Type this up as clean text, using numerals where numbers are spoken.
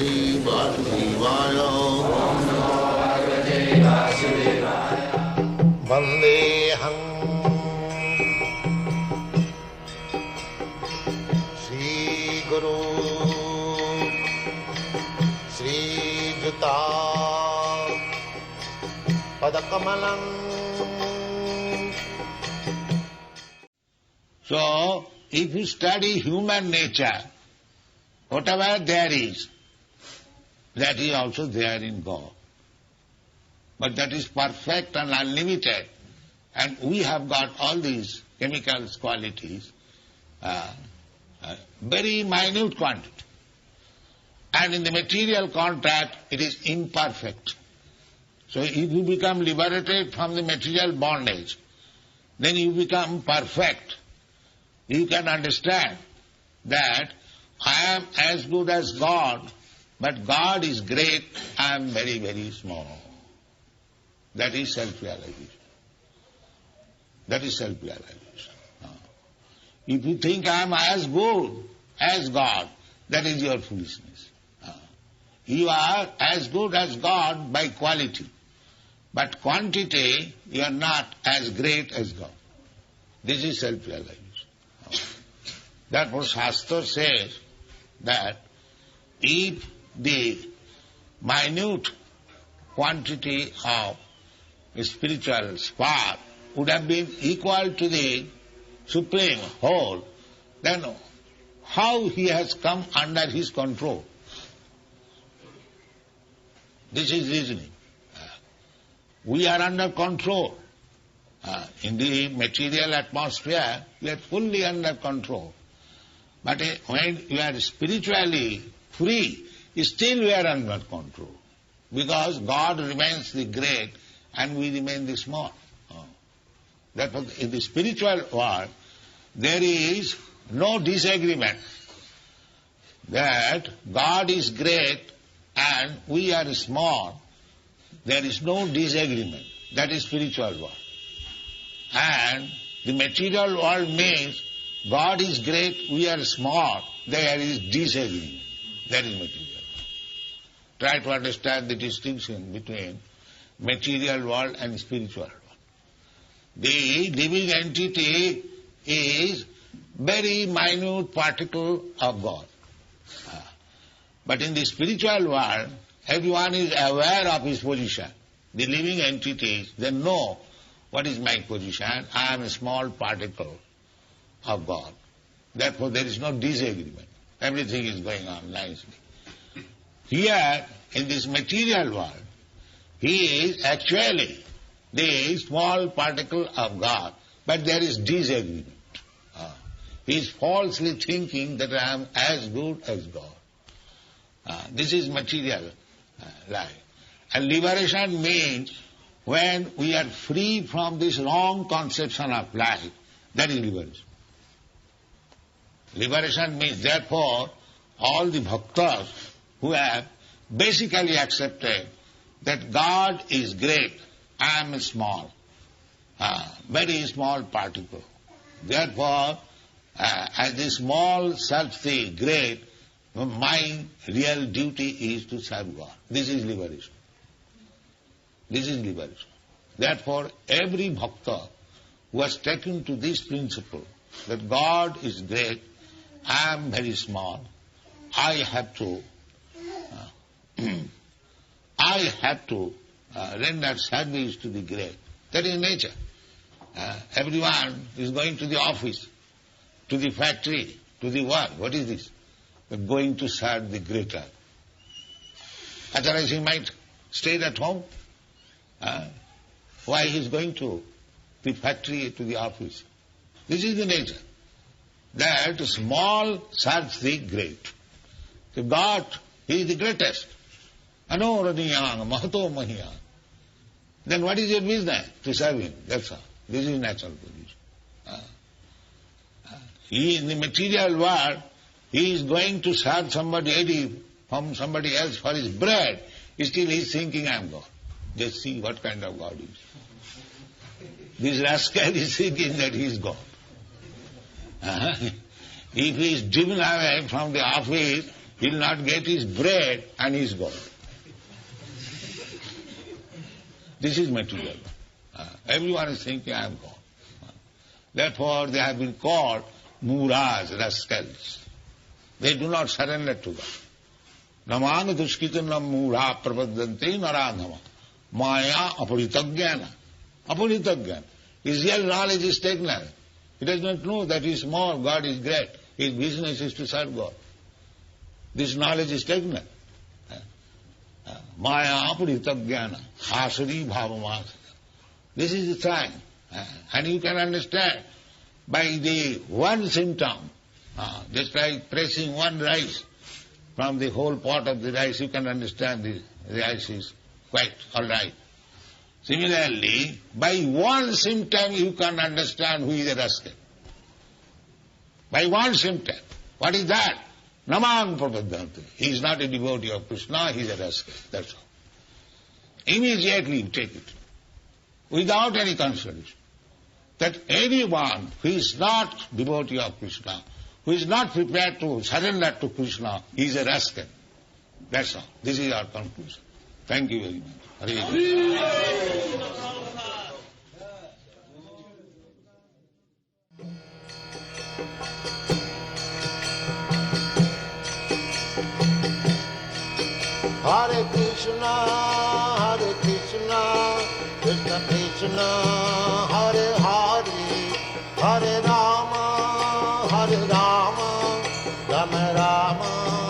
Bhagavate Vasudevaya. Vandeham Sri Guru Sri Juta Padakamalam. So, if you study human nature, whatever there is, that is also there in God. But that is perfect and unlimited. And we have got all these chemical qualities, very minute quantity. And in the material contact, it is imperfect. So if you become liberated from the material bondage, then you become perfect. You can understand that I am as good as God, but God is great, I am very, very small. That is self-realization. That is self-realization. If you think I am as good as God, that is your foolishness. You are as good as God by quality, but quantity you are not as great as God. This is self-realization. Therefore Shastra says that if the minute quantity of spiritual spark would have been equal to the supreme whole, then how he has come under his control? This is reasoning. We are under control. In the material atmosphere, we are fully under control. But when you are spiritually free, still we are under control. Because God remains the great and we remain the small. Therefore, in the spiritual world, there is no disagreement that God is great and we are small. There is no disagreement. That is spiritual world. And the material world means God is great, we are small. There is disagreement. That is material. Try to understand the distinction between material world and spiritual world. The living entity is very minute particle of God. But in the spiritual world, everyone is aware of his position. The living entities, they know what is my position. I am a small particle of God. Therefore there is no disagreement. Everything is going on nicely. Here, in this material world, he is actually the small particle of God, but there is disagreement. He is falsely thinking that I am as good as God. This is material life. And liberation means when we are free from this wrong conception of life, that is liberation. Liberation means, therefore, all the bhaktas who have basically accepted that God is great, I am small, very small particle. Therefore, as the small self the great, my real duty is to serve God. This is liberation. This is liberation. Therefore, every bhakta who has taken to this principle that God is great, I am very small, I have to render service to the great. That is nature. Everyone is going to the office, to the factory, to the work. What is this? Going to serve the greater. Otherwise he might stay at home. Why he is going to the factory, to the office? This is the nature. That small serves the great. So God, he is the greatest. Anoraniyang, mahato mahiyang. Then what is your business? To serve him. That's all. This is natural position. He in the material world, he is going to serve somebody from somebody else for his bread. Still he is thinking, I am God. Just see what kind of God he is. This rascal is thinking that he is God. If he is driven away from the office, He'll not get his bread and his God. This is material. Everyone is thinking, I am God. Therefore, they have been called Muras, rascals. They do not surrender to God. Namang dushkitanam mura prapadanti narandhama. Maya aparitagyana. Aparitagyana. His real knowledge is stagnant. He does not know that he is small, God is great. His business is to serve God. This knowledge is stagnant. Maya aparitagyana. Asari bhavamasa. This is the time. And you can understand by the one symptom, just like pressing one rice from the whole pot of the rice, you can understand the rice is quite all right. Similarly, by one symptom you can understand who is a rascal. By one symptom. What is that? Namang prapadanti. He is not a devotee of Krishna, he is a rascal. That's all. Immediately you take it. Without any consideration. That anyone who is not devotee of Krishna, who is not prepared to surrender to Krishna, he is a rascal. That's all. This is our conclusion. Thank you very much. Hare Krishna. Hare Krishna, Hare Krishna, Krishna Krishna, Hare Hare, Hare Rama, Rama Rama.